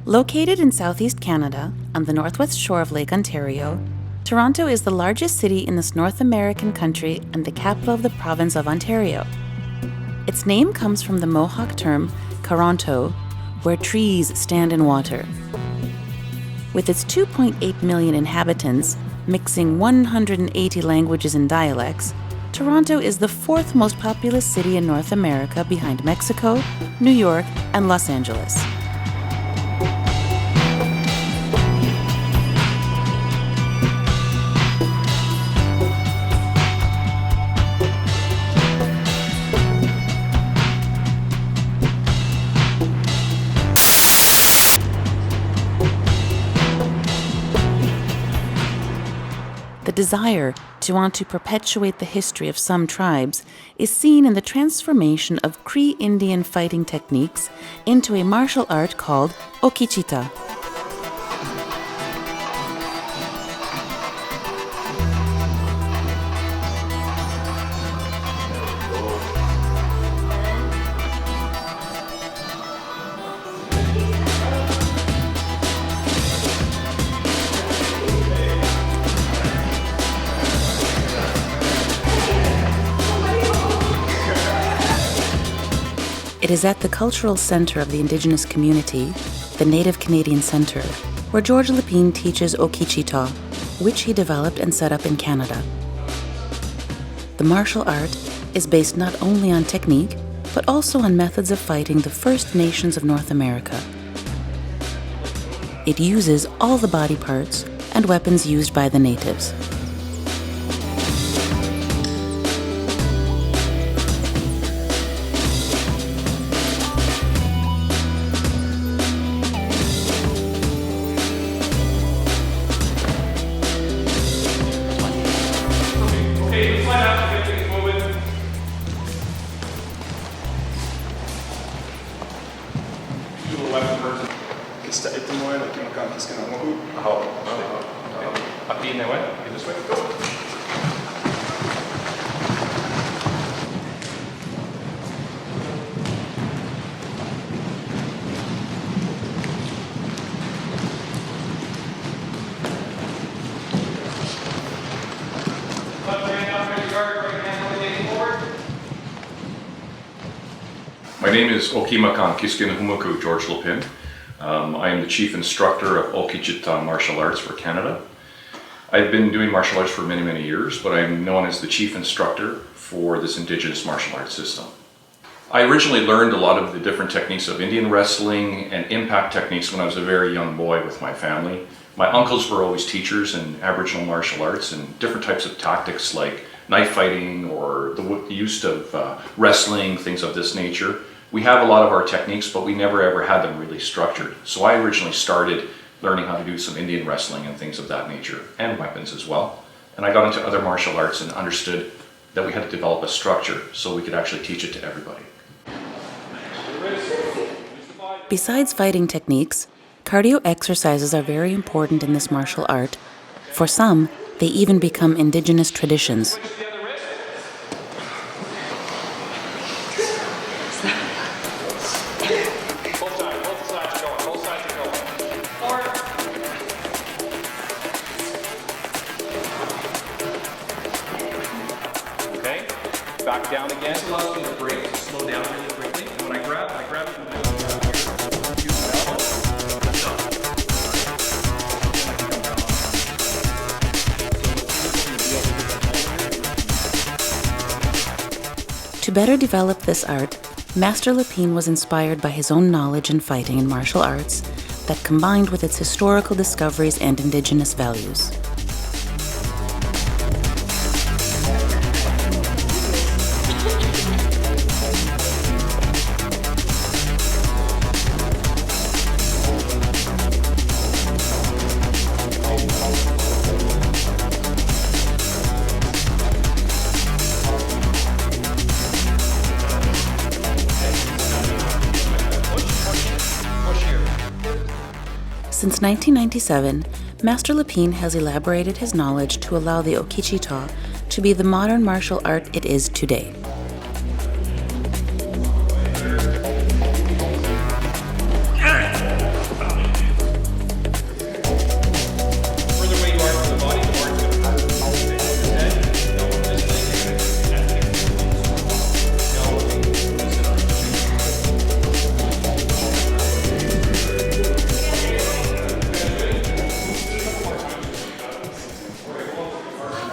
Located in southeast Canada, on the northwest shore of Lake Ontario, Toronto is the largest city in this North American country and the capital of the province of Ontario. Its name comes from the Mohawk term Karonto, where trees stand in water. With its 2.8 million inhabitants, mixing 180 languages and dialects, Toronto is the fourth most populous city in North America behind Mexico, New York, and Los Angeles. The desire to want to perpetuate the history of some tribes is seen in the transformation of Cree Indian fighting techniques into a martial art called Okichitaw. It is at the cultural center of the Indigenous community, the Native Canadian Centre, where George Lépine teaches Okichitaw, which he developed and set up in Canada. The martial art is based not only on technique, but also on methods of fighting the First Nations of North America. It uses all the body parts and weapons used by the natives. My name is Okichitaw George Lépine. I am the chief instructor of Okichitaw martial arts for Canada. I've been doing martial arts for many, many years, but I'm known as the chief instructor for this Indigenous martial arts system. I originally learned a lot of the different techniques of Indian wrestling and impact techniques when I was a very young boy with my family. My uncles were always teachers in Aboriginal martial arts and different types of tactics like knife fighting or the use of wrestling, things of this nature. We have a lot of our techniques, but we never ever had them really structured. So I originally started learning how to do some Indian wrestling and things of that nature, and weapons as well. And I got into other martial arts and understood that we had to develop a structure so we could actually teach it to everybody. Besides fighting techniques, cardio exercises are very important in this martial art. For some, they even become Indigenous traditions. Back down again. This allows me to break, slow down really quickly. And when I grab it from the To better develop this art, Master Lépine was inspired by his own knowledge in fighting and martial arts that combined with its historical discoveries and Indigenous values. Since 1997, Master Lépine has elaborated his knowledge to allow the Okichitaw to be the modern martial art it is today.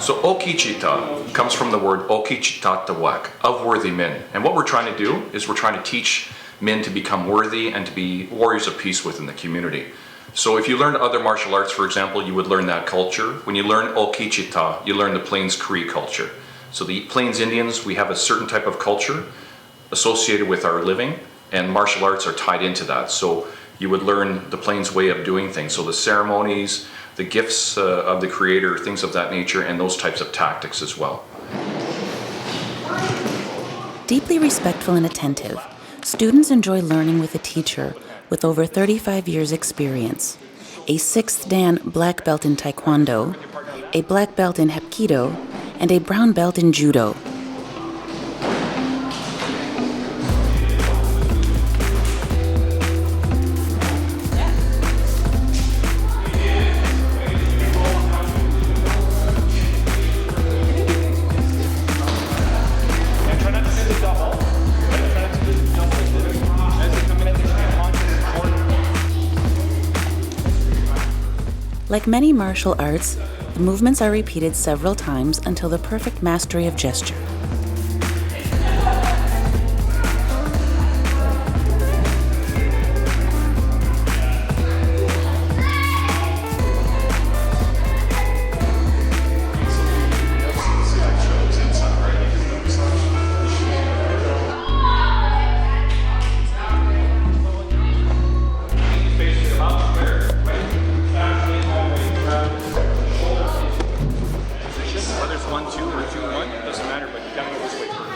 So Okichitaw comes from the word Okichitaw, of worthy men. And what we're trying to do is we're trying to teach men to become worthy and to be warriors of peace within the community. So if you learn other martial arts, for example, you would learn that culture. When you learn Okichitaw, you learn the Plains Cree culture. So the Plains Indians, we have a certain type of culture associated with our living, and martial arts are tied into that. So you would learn the Plains way of doing things. So the ceremonies, the gifts of the creator, things of that nature, and those types of tactics as well. Deeply respectful and attentive, students enjoy learning with a teacher with over 35 years experience, a 6th Dan black belt in Taekwondo, a black belt in Hapkido, and a brown belt in Judo. Like many martial arts, the movements are repeated several times until the perfect mastery of gesture.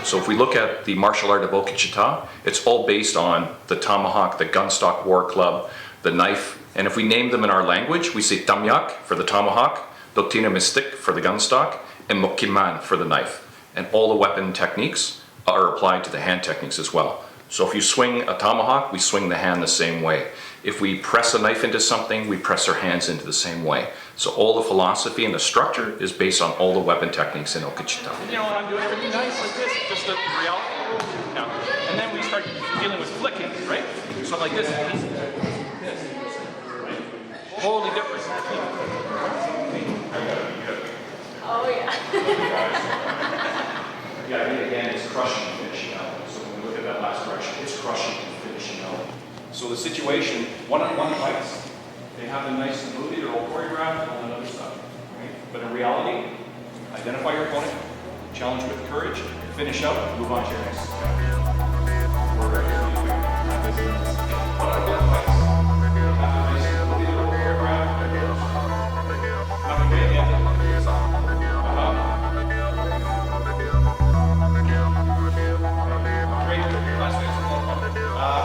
So if we look at the martial art of Okichitaw, it's all based on the tomahawk, the gunstock war club, the knife, and if we name them in our language, we say tamyak for the tomahawk, doktina mistik for the gunstock, and mokiman for the knife. And all the weapon techniques are applied to the hand techniques as well. So if you swing a tomahawk, we swing the hand the same way. If we press a knife into something, we press our hands into the same way. So all the philosophy and the structure is based on all the weapon techniques in Okichitaw. You know, I'm doing everything nice like this, just the reality. Now, and then we start dealing with flicking, right? So like this, totally different. Oh yeah. The idea again is crushing and finishing out. So when we look at that last direction, it's crushing and finishing out. So the situation, one-on-one fights, they have them nice and moving, they're all choreographed and all that other stuff. Right? But in reality, identify your opponent, challenge with courage, finish out, move on to your next. We're ready to do one-on-one fights. They have them nice and moving, they're all choreographed. Not great yet.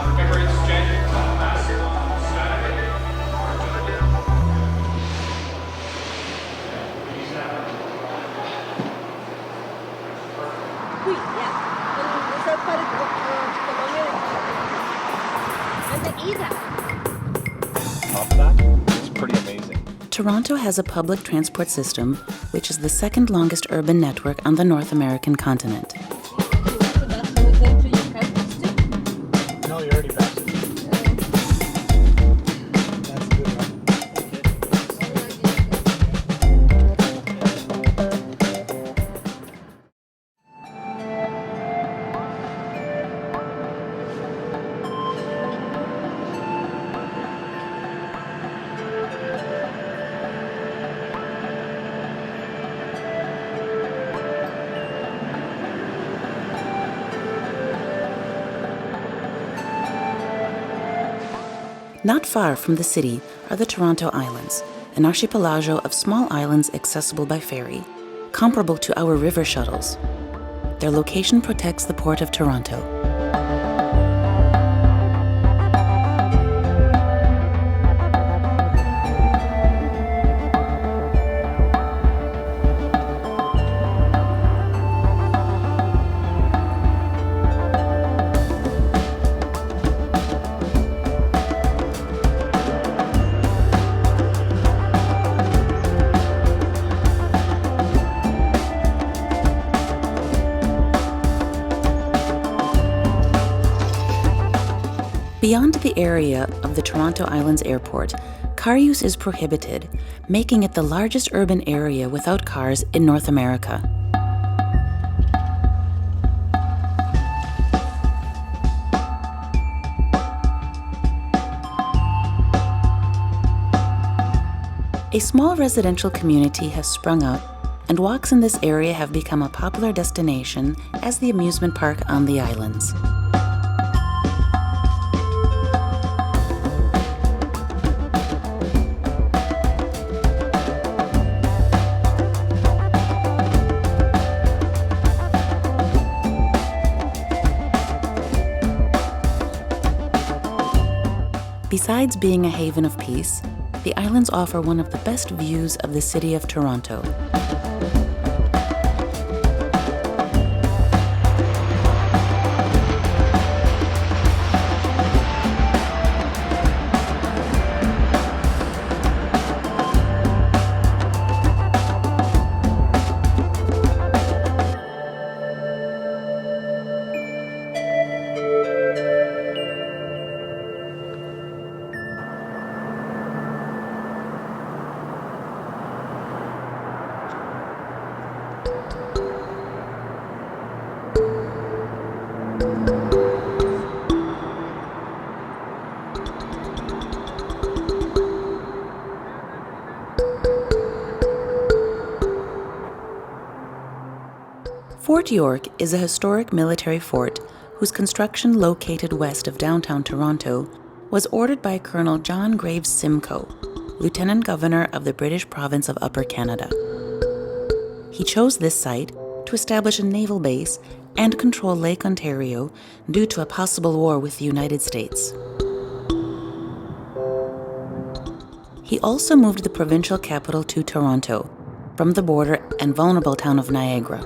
Remember, it's January class on Saturday. Oui, yeah. C'est pas le Top of that, it's pretty amazing. Toronto has a public transport system, which is the second longest urban network on the North American continent. No, you already passed it. That's a good one. Not far from the city are the Toronto Islands, an archipelago of small islands accessible by ferry, comparable to our river shuttles. Their location protects the port of Toronto. Beyond the area of the Toronto Islands Airport car use is prohibited, making it the largest urban area without cars in North America. A small residential community has sprung up, and walks in this area have become a popular destination as the amusement park on the islands. Besides being a haven of peace, the islands offer one of the best views of the city of Toronto. Fort York is a historic military fort whose construction, located west of downtown Toronto, was ordered by Colonel John Graves Simcoe, Lieutenant Governor of the British province of Upper Canada. He chose this site to establish a naval base and control Lake Ontario due to a possible war with the United States. He also moved the provincial capital to Toronto, from the border and vulnerable town of Niagara.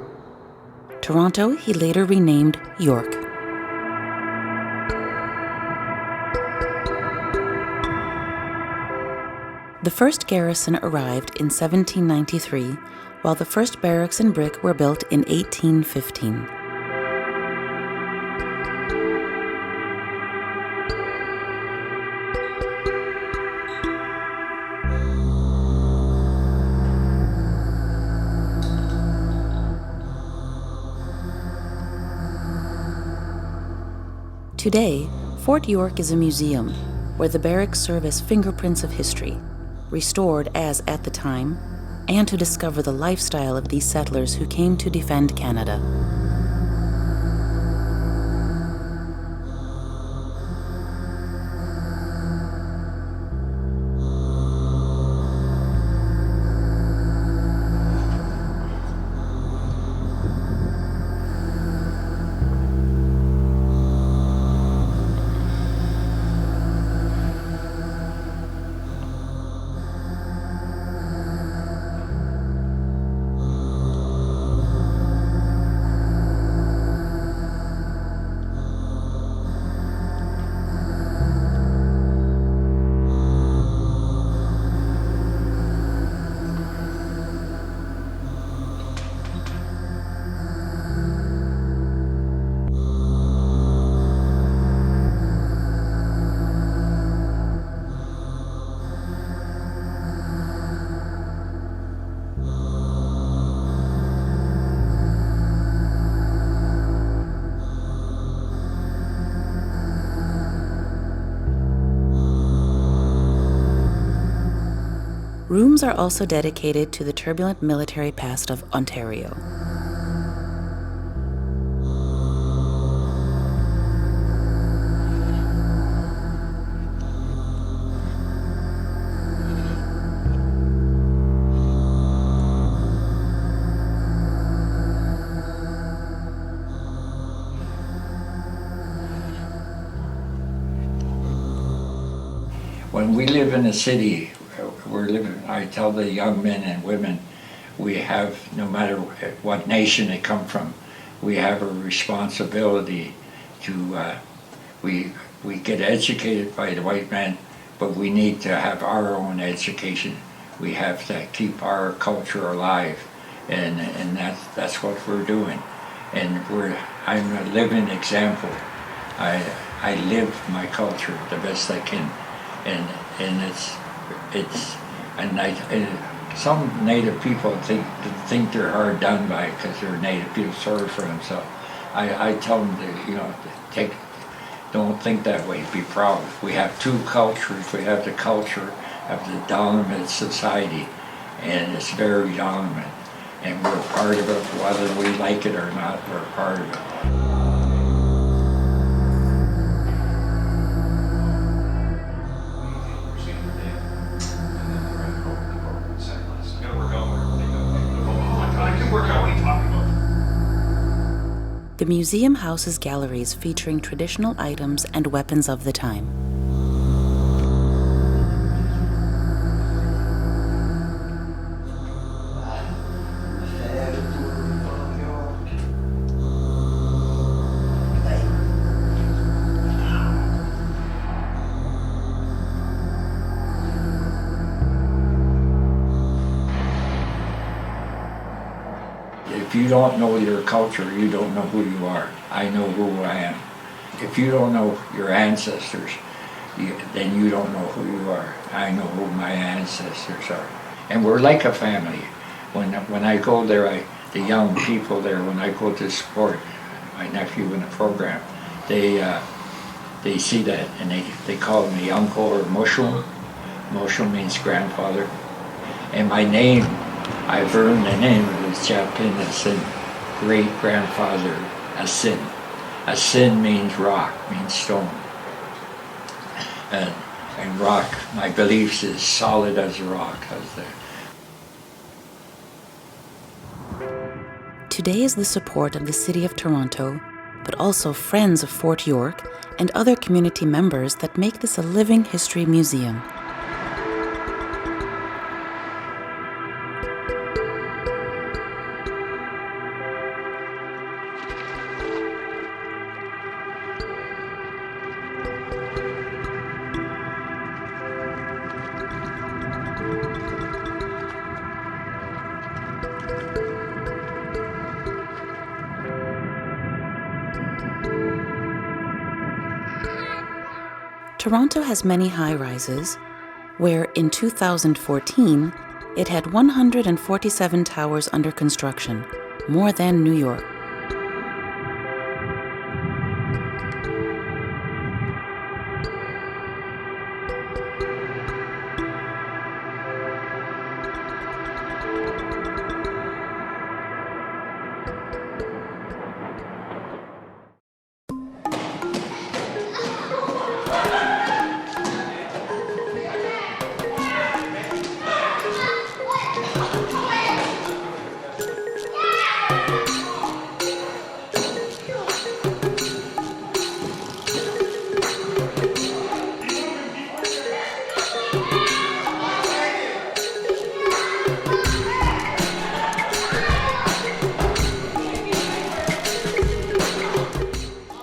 Toronto he later renamed York. The first garrison arrived in 1793, while the first barracks and brick were built in 1815. Today, Fort York is a museum where the barracks serve as fingerprints of history, restored as at the time, and to discover the lifestyle of these settlers who came to defend Canada. Rooms are also dedicated to the turbulent military past of Ontario. When we live in a city, I tell the young men and women, we have, no matter what nation they come from, we have a responsibility to, we get educated by the white man, but we need to have our own education. We have to keep our culture alive, and that's what we're doing. And I'm a living example. I live my culture the best I can, and it's it's, some Native people think they're hard done by because they're Native people, sorry for them. So I tell them to, don't think that way, be proud. We have two cultures. We have the culture of the dominant society, and it's very dominant. And we're part of it, whether we like it or not, we're part of it. The museum houses galleries featuring traditional items and weapons of the time. If you don't know your culture, you don't know who you are. I know who I am. If you don't know your ancestors, then you don't know who you are. I know who my ancestors are. And we're like a family. When I go there, the young people there, when I go to support my nephew in the program, they see that and they call me uncle or mushroom. Mushroom means grandfather. And my name, I've earned the name of this Chapin Asin, great-grandfather Asin. Asin means rock, means stone. And rock, my beliefs is solid as a rock. Today is the support of the City of Toronto, but also friends of Fort York and other community members that make this a living history museum. Toronto has many high-rises, where in 2014, it had 147 towers under construction, more than New York.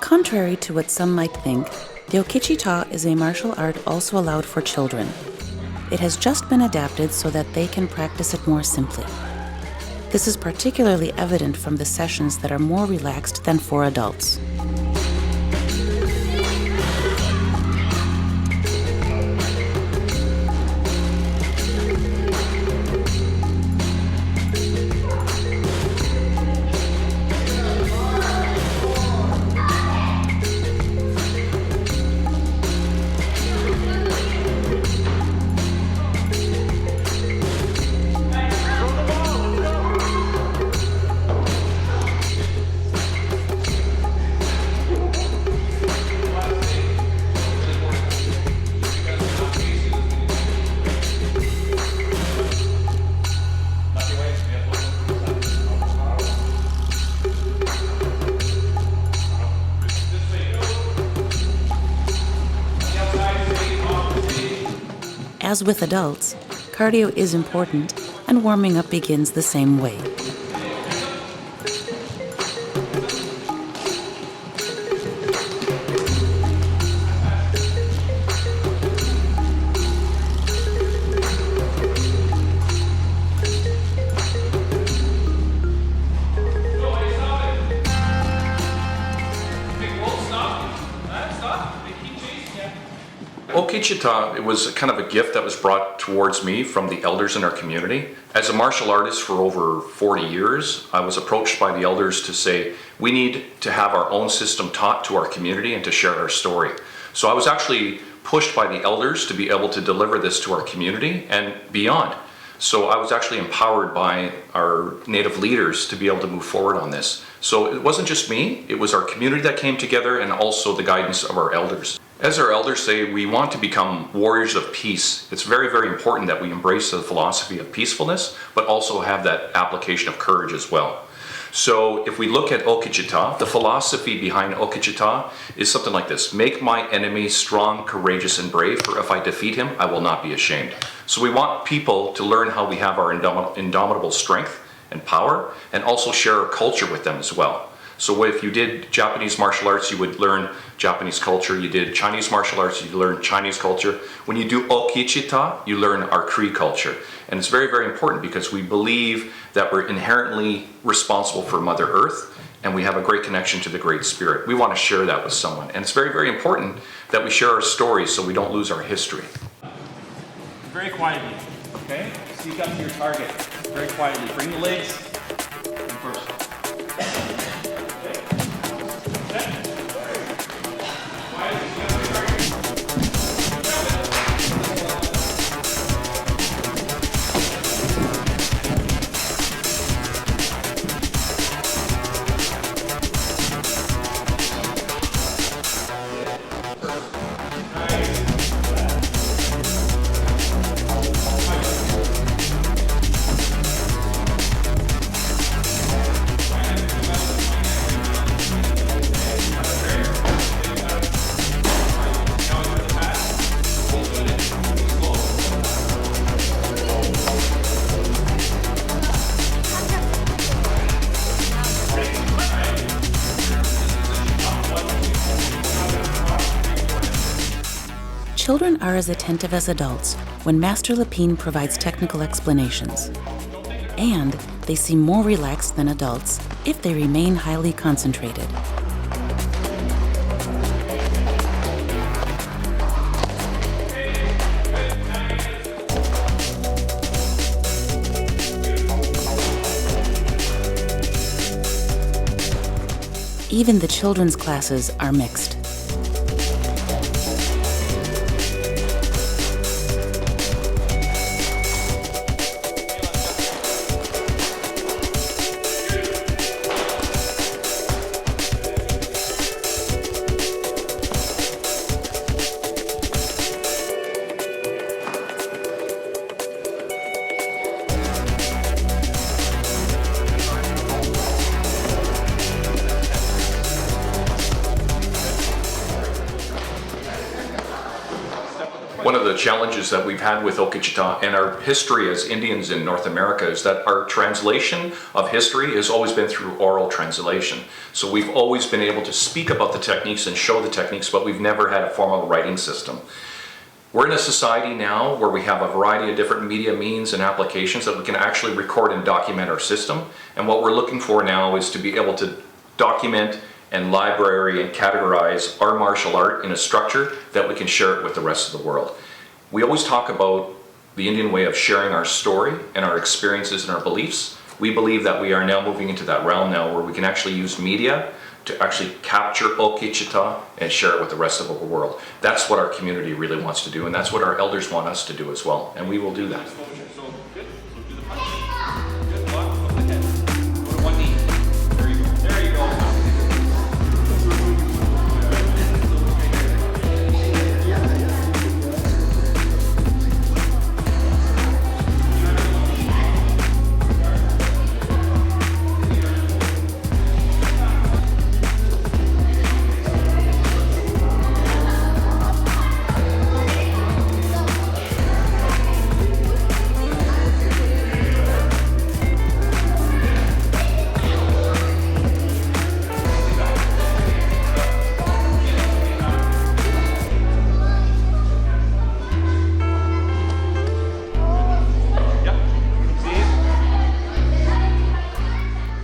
Contrary to what some might think, the Okichitaw is a martial art also allowed for children. It has just been adapted so that they can practice it more simply. This is particularly evident from the sessions that are more relaxed than for adults. As with adults, cardio is important, and warming up begins the same way. Okichitaw, it was kind of a gift that was brought towards me from the elders in our community. As a martial artist for over 40 years, I was approached by the elders to say, we need to have our own system taught to our community and to share our story. So I was actually pushed by the elders to be able to deliver this to our community and beyond. So I was actually empowered by our native leaders to be able to move forward on this. So it wasn't just me, it was our community that came together and also the guidance of our elders. As our elders say, we want to become warriors of peace. It's very, very important that we embrace the philosophy of peacefulness, but also have that application of courage as well. So if we look at Okichitaw, the philosophy behind Okichitaw is something like this: make my enemy strong, courageous, and brave, for if I defeat him, I will not be ashamed. So we want people to learn how we have our indomitable strength and power, and also share our culture with them as well. So if you did Japanese martial arts, you would learn Japanese culture. You did Chinese martial arts, you learn Chinese culture. When you do Okichitaw, you learn our Cree culture. And it's very, very important because we believe that we're inherently responsible for Mother Earth, and we have a great connection to the Great Spirit. We want to share that with someone. And it's very, very important that we share our stories so we don't lose our history. Very quietly, okay? Seek up to your target. Very quietly. Bring the legs in first. Children are as attentive as adults when Master Lépine provides technical explanations. And they seem more relaxed than adults if they remain highly concentrated. Even the children's classes are mixed. One of the challenges that we've had with Okichitaw and our history as Indians in North America is that our translation of history has always been through oral translation. So we've always been able to speak about the techniques and show the techniques, but we've never had a formal writing system. We're in a society now where we have a variety of different media means and applications that we can actually record and document our system. And what we're looking for now is to be able to document and library and categorize our martial art in a structure that we can share it with the rest of the world. We always talk about the Indian way of sharing our story and our experiences and our beliefs. We believe that we are now moving into that realm now where we can actually use media to actually capture Okichitaw and share it with the rest of the world. That's what our community really wants to do, and that's what our elders want us to do as well, and we will do that.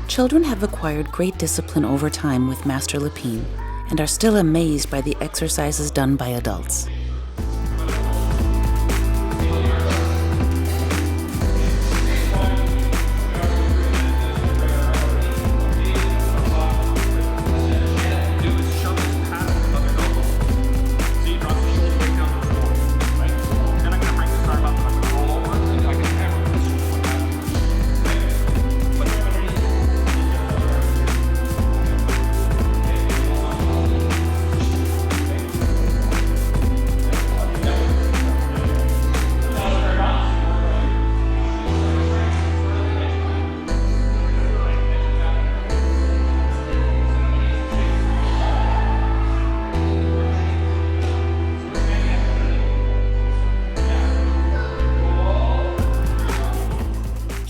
Children have acquired great discipline over time with Master Lépine and are still amazed by the exercises done by adults.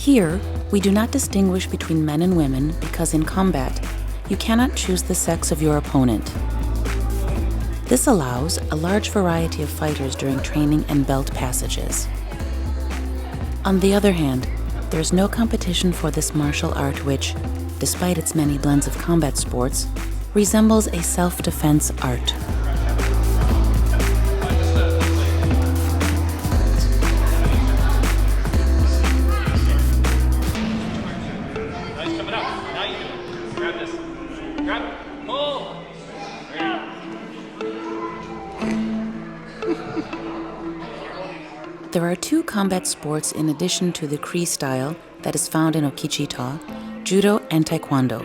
Here, we do not distinguish between men and women because in combat, you cannot choose the sex of your opponent. This allows a large variety of fighters during training and belt passages. On the other hand, there is no competition for this martial art which, despite its many blends of combat sports, resembles a self-defense art. Nice coming up. Now you can grab this. Grab it. Pull. There you go. There are two combat sports in addition to the Cree style that is found in Okichitaw, Judo and Taekwondo.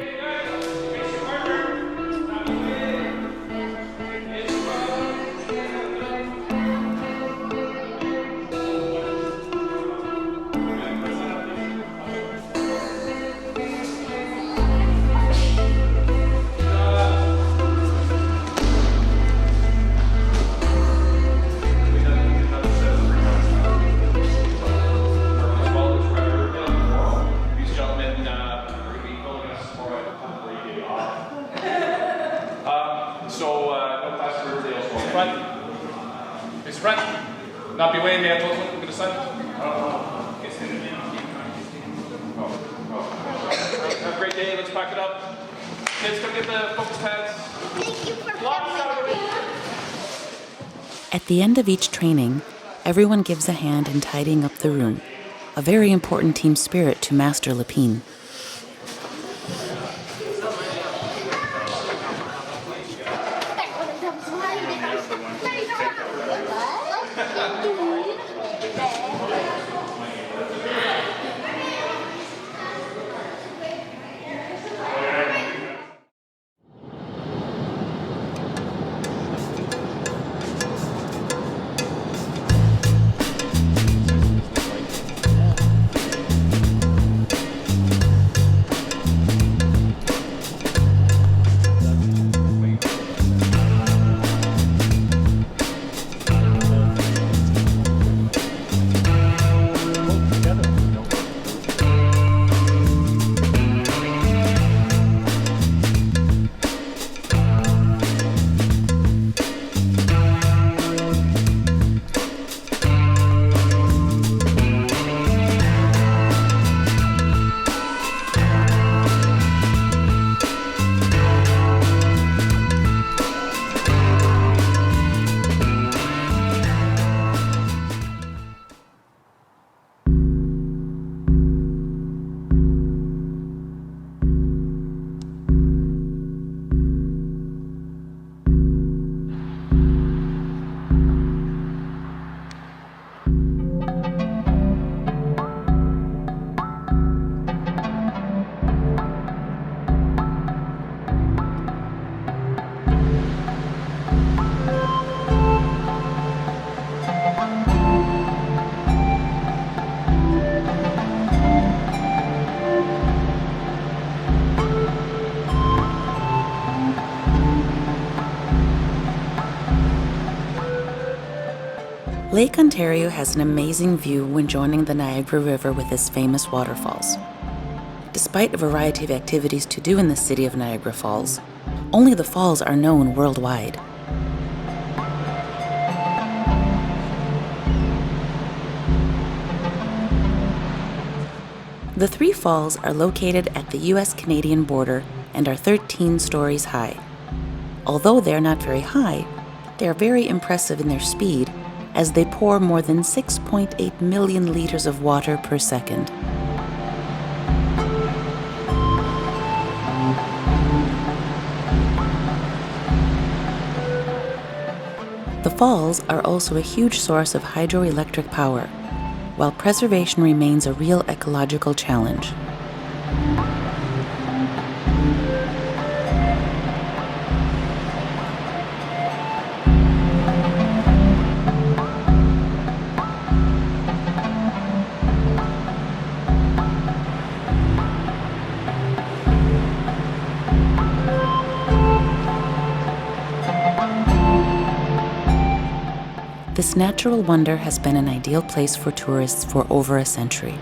Not be weighing me, I told you, look at the sun. Have a great day, let's pack it up. Kids, come get the focus pads. Thank you for having me. At the end of each training, everyone gives a hand in tidying up the room, a very important team spirit to master Lépine. Lake Ontario has an amazing view when joining the Niagara River with its famous waterfalls. Despite a variety of activities to do in the city of Niagara Falls, only the falls are known worldwide. The three falls are located at the US-Canadian border and are 13 stories high. Although they are not very high, they are very impressive in their speed as they pour more than 6.8 million liters of water per second. The falls are also a huge source of hydroelectric power, while preservation remains a real ecological challenge. This natural wonder has been an ideal place for tourists for over a century.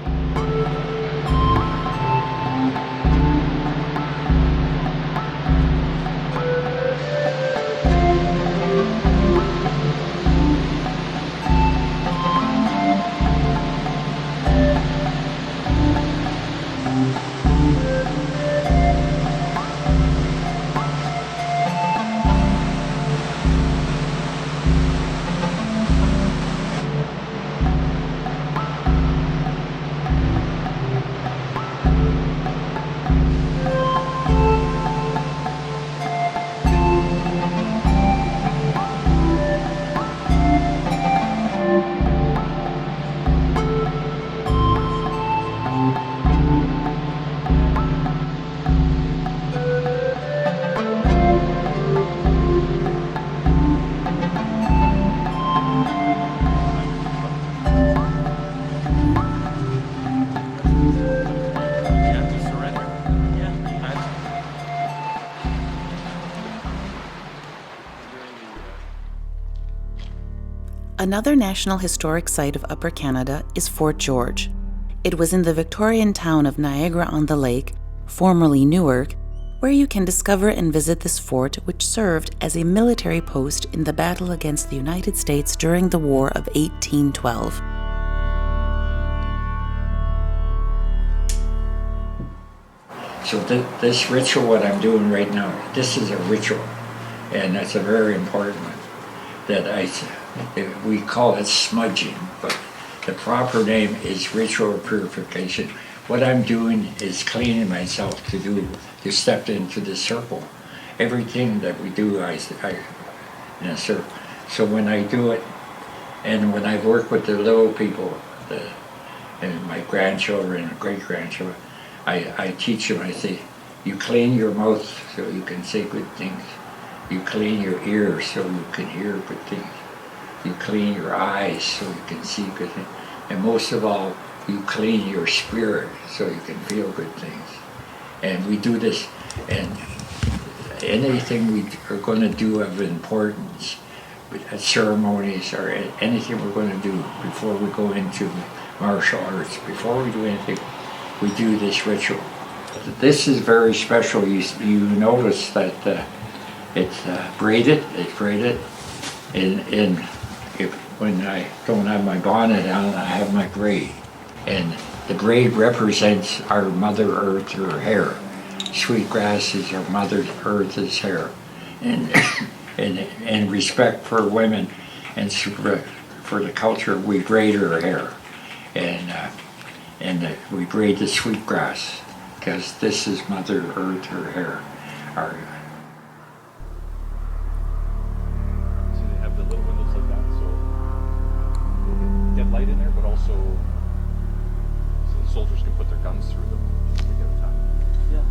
Another National Historic Site of Upper Canada is Fort George. It was in the Victorian town of Niagara-on-the-Lake, formerly Newark, where you can discover and visit this fort, which served as a military post in the battle against the United States during the War of 1812. So this ritual, what I'm doing right now, this is a ritual, and that's a very important one. We call it smudging, but the proper name is ritual purification. What I'm doing is cleaning myself to step into the circle. Everything that we do, I in a circle. So when I do it, and when I work with the little people, and my grandchildren and great-grandchildren, I teach them, I say, you clean your mouth so you can say good things. You clean your ears so you can hear good things. You clean your eyes so you can see good things. And most of all, you clean your spirit so you can feel good things. And we do this, and anything we are going to do of importance, at ceremonies or anything we're going to do before we go into martial arts, before we do anything, we do this ritual. This is very special. You notice that it's braided. It's braided, and when I don't have my bonnet on, I have my braid, and the braid represents our Mother Earth, her hair. Sweetgrass is our Mother Earth's hair, and respect for women and for the culture, we braid her hair, and we braid the sweetgrass because this is Mother Earth, her hair. So they have the little windows like that, so they get light in there, but also so the soldiers can put their guns through them to get attacked. Yeah.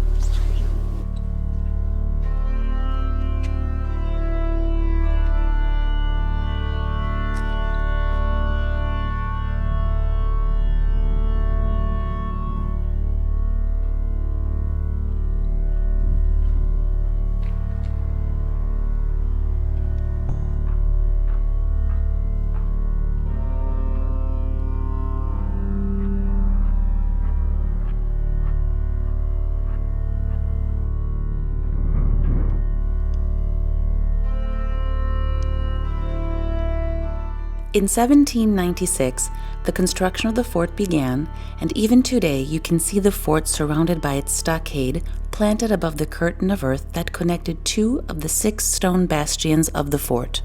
In 1796, the construction of the fort began, and even today you can see the fort surrounded by its stockade planted above the curtain of earth that connected 2 of the 6 stone bastions of the fort.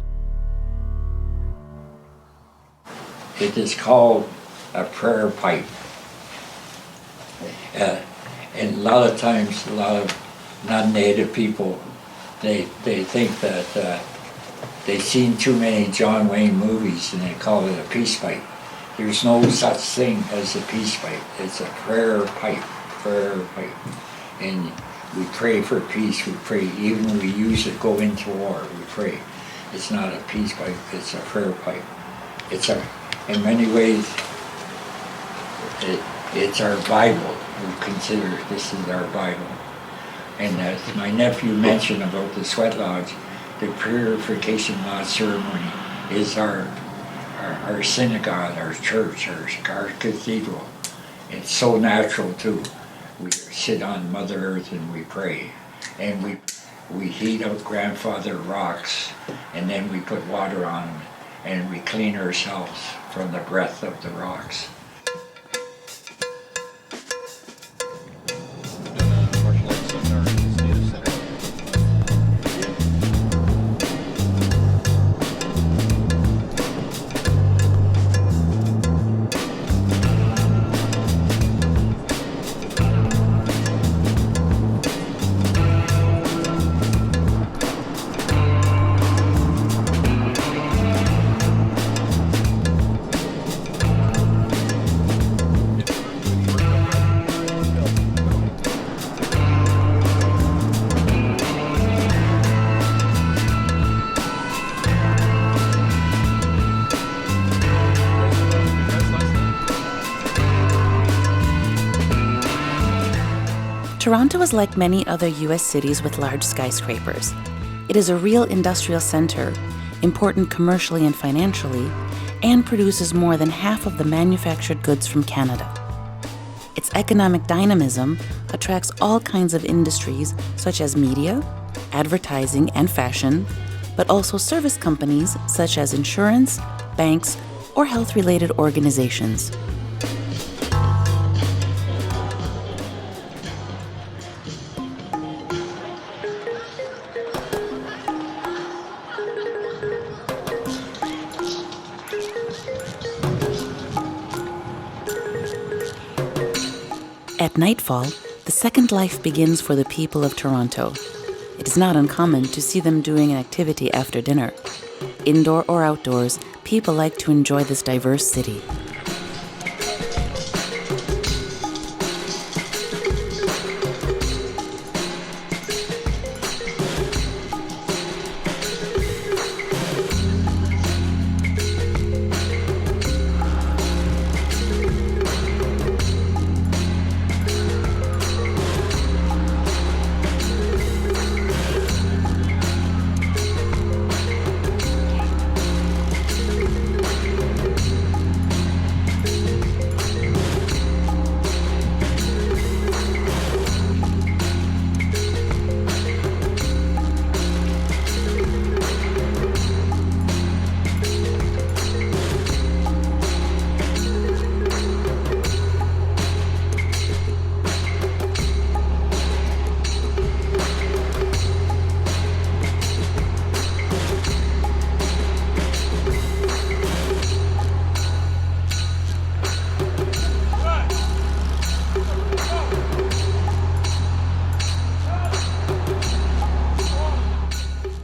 It is called a prayer pipe. And a lot of times, a lot of non-native people, they think that they've seen too many John Wayne movies and they call it a peace pipe. There's no such thing as a peace pipe. It's a prayer pipe. And we pray for peace, we pray, even when we use it, go into war, we pray. It's not a peace pipe, it's a prayer pipe. In many ways, it's our Bible. We consider this is our Bible. And as my nephew mentioned about the sweat lodge, the purification lodge ceremony is our synagogue, our church, our cathedral. It's so natural too. We sit on Mother Earth and we pray. And we heat up grandfather rocks, and then we put water on them, and we clean ourselves from the breath of the rocks. Martial arts seminar in the State Center. Toronto is like many other U.S. cities with large skyscrapers. It is a real industrial center, important commercially and financially, and produces more than half of the manufactured goods from Canada. Its economic dynamism attracts all kinds of industries such as media, advertising, and fashion, but also service companies such as insurance, banks, or health-related organizations. At nightfall, the second life begins for the people of Toronto. It is not uncommon to see them doing an activity after dinner. Indoor or outdoors, people like to enjoy this diverse city.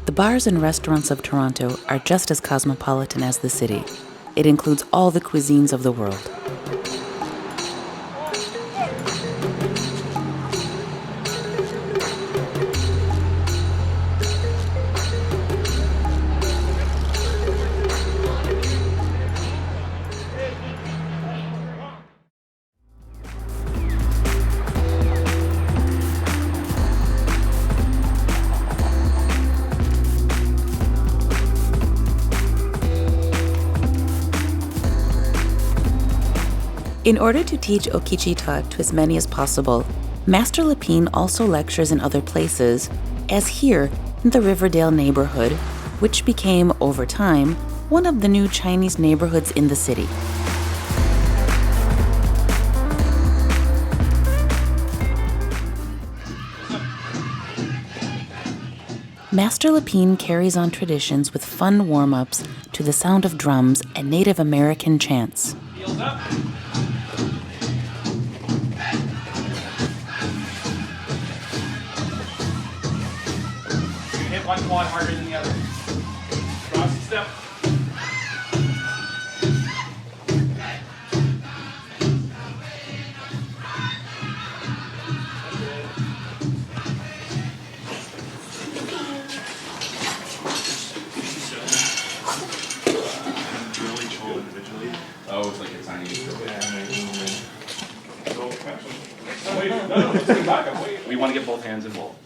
The bars and restaurants of Toronto are just as cosmopolitan as the city. It includes all the cuisines of the world. In order to teach Okichitaw to as many as possible, Master Lépine also lectures in other places, as here in the Riverdale neighborhood, which became, over time, one of the new Chinese neighborhoods in the city. Master Lépine carries on traditions with fun warm-ups to the sound of drums and Native American chants. Heels up. You hit one quad harder than the other. Cross the step. Oh, it's like a tiny. We want to get both hands involved.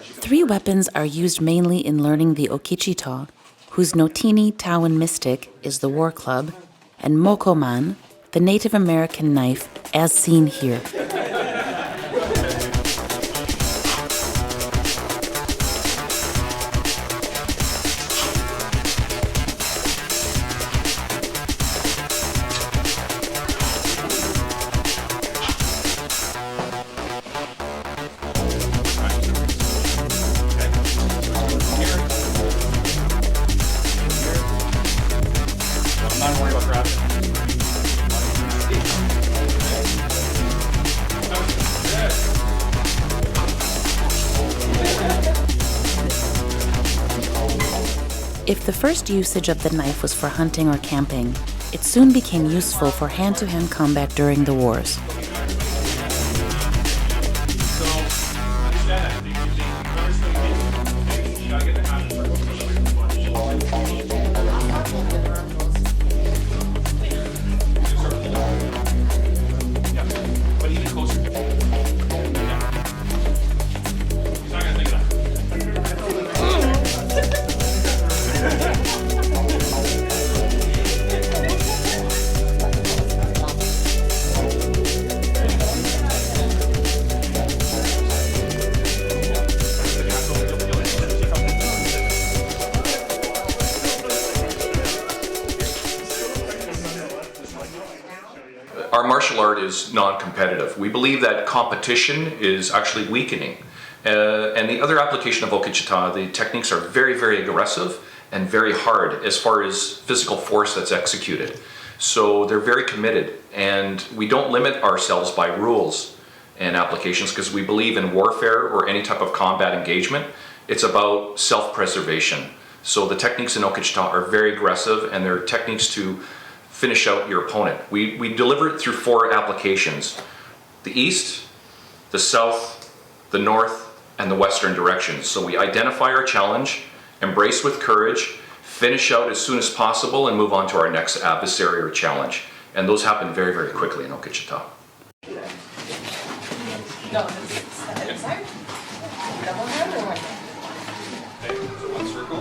Three weapons are used mainly in learning the Okichitaw, whose Notini Tawan mystic is the war club, and Mokoman, the Native American knife, as seen here. I'm not worried about grabbing. If the first usage of the knife was for hunting or camping, it soon became useful for hand-to-hand combat during the wars. martial art is non-competitive. We believe that competition is actually weakening. And the other application of Okichitaw, the techniques are very, very aggressive and very hard as far as physical force that's executed. So they're very committed, and we don't limit ourselves by rules and applications because we believe in warfare or any type of combat engagement. It's about self-preservation. So the techniques in Okichitaw are very aggressive, and they're techniques to finish out your opponent. We deliver it through 4 applications: the east, the south, the north, and the western directions. So we identify our challenge, embrace with courage, finish out as soon as possible, and move on to our next adversary or challenge. And those happen very, very quickly in Okichitaw. Okay, so one circle.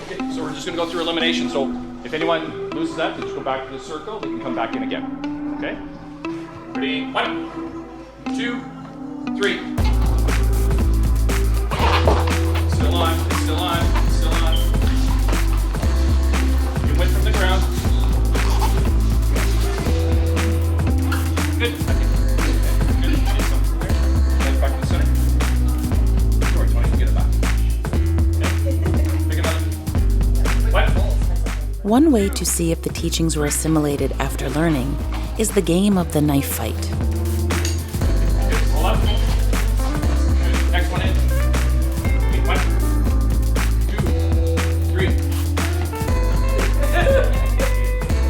Okay, so we're just going to go through elimination. So if anyone loses that, they just go back to the circle. They can come back in again. Okay? Ready? 1, 2, 3. Still on, still on, still on. You went from the ground. Good. Okay. Good. Head back to the center. Sorry, Tony, get it back. Okay. Pick another. What? One way to see if the teachings were assimilated after learning is the game of the knife fight. Good. Roll up. Good. Next one in. Okay, 1, 2, 3.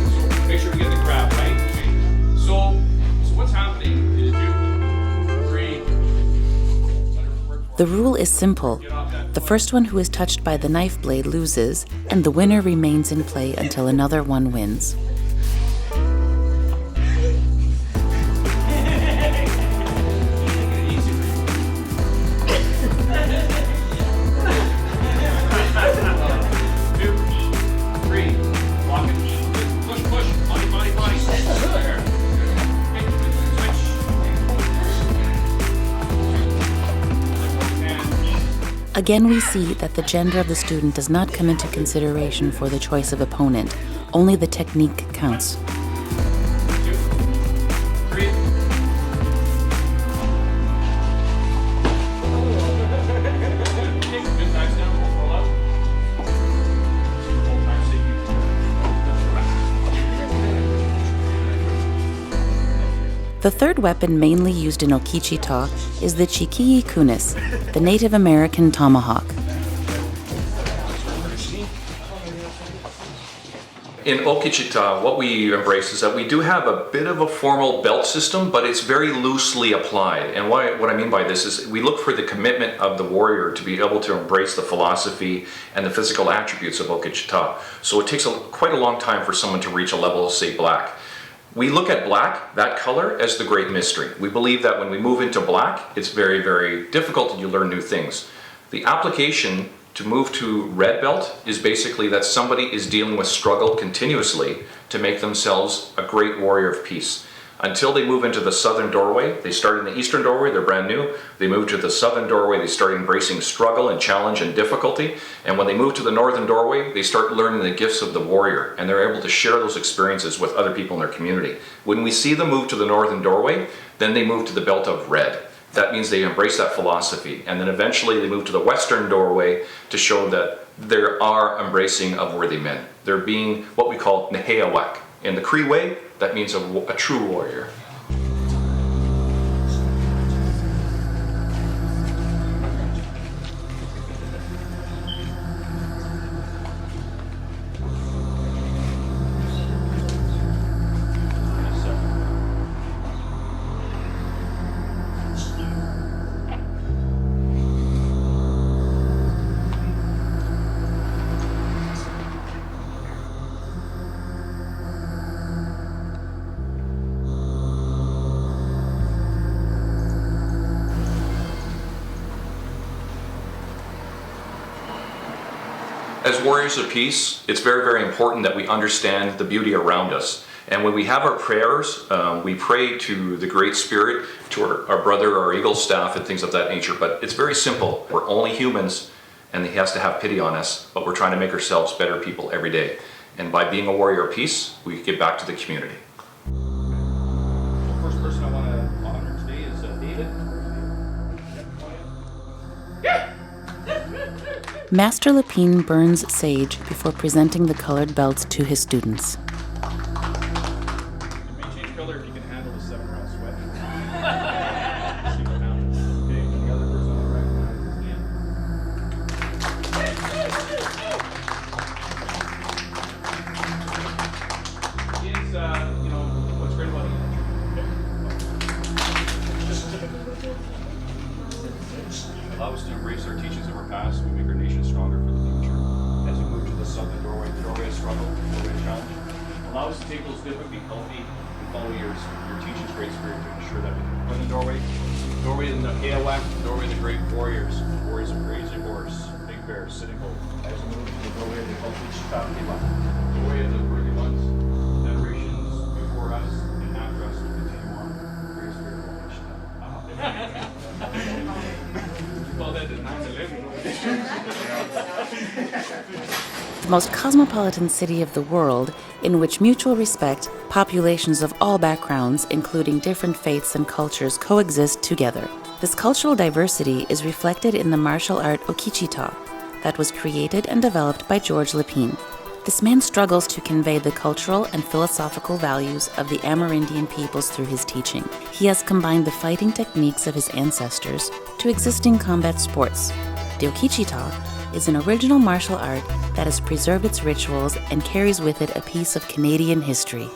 So make sure we get the grab, right? Okay. So what's happening is 2, 3. The rule is simple. The first one who is touched by the knife blade loses, and the winner remains in play until another one wins. Again, we see that the gender of the student does not come into consideration for the choice of opponent. Only the technique counts. 2, 3. Good times down. Roll up. Hold time, save you. The third weapon mainly used in Okichitaw is the chikiyi kunis, the Native American tomahawk. In Okichitaw, what we embrace is that we do have a bit of a formal belt system, but it's very loosely applied. And what I mean by this is we look for the commitment of the warrior to be able to embrace the philosophy and the physical attributes of Okichitaw. So it takes quite a long time for someone to reach a level of, say, black. We look at black, that color, as the great mystery. We believe that when we move into black, it's very, very difficult and you learn new things. The application to move to red belt is basically that somebody is dealing with struggle continuously to make themselves a great warrior of peace. Until they move into the southern doorway, they start in the eastern doorway, they're brand new. They move to the southern doorway, they start embracing struggle and challenge and difficulty. And when they move to the northern doorway, they start learning the gifts of the warrior, and they're able to share those experiences with other people in their community. When we see them move to the northern doorway, then they move to the belt of red. That means they embrace that philosophy. And then eventually they move to the western doorway to show that they are embracing of worthy men. They're being what we call neheyawak. In the Cree way, that means a true warrior. As warriors of peace, it's very, very important that we understand the beauty around us. And when we have our prayers, we pray to the Great Spirit, to our brother, our RIGAL staff, and things of that nature. But it's very simple. We're only humans, and He has to have pity on us, but we're trying to make ourselves better people every day. And by being a warrior of peace, we give back to the community. The first person I want to honor today is David. Master Lépine burns sage before presenting the colored belts to his students. You may change color if you can handle the 7-round sweat. See what happens. Okay, the other person I want to recognize is Ian. Ian's, what's great about Ian? Allow us to embrace our teachings of our past. We make our nation stronger for the future. As we move to the southern doorway, the doorway of struggle, the doorway of challenge. Allow us to take those different, be healthy, and follow your teachings' great spirit to ensure that we can win the doorway in the Ewak, the doorway of the great warriors, warriors of Crazy Horse, Big Bear, Sitting Bull. As we move to the doorway of the Okichitaw, doorway of the worthy ones, generations before us and after us will continue on. Great spirit of Okichitaw. Well, that is 9/11. The most cosmopolitan city of the world, in which mutual respect, populations of all backgrounds, including different faiths and cultures, coexist together. This cultural diversity is reflected in the martial art Okichitaw that was created and developed by George Lépine. This man struggles to convey the cultural and philosophical values of the Amerindian peoples through his teaching. He has combined the fighting techniques of his ancestors to existing combat sports. The Okichitaw is an original martial art that has preserved its rituals and carries with it a piece of Canadian history.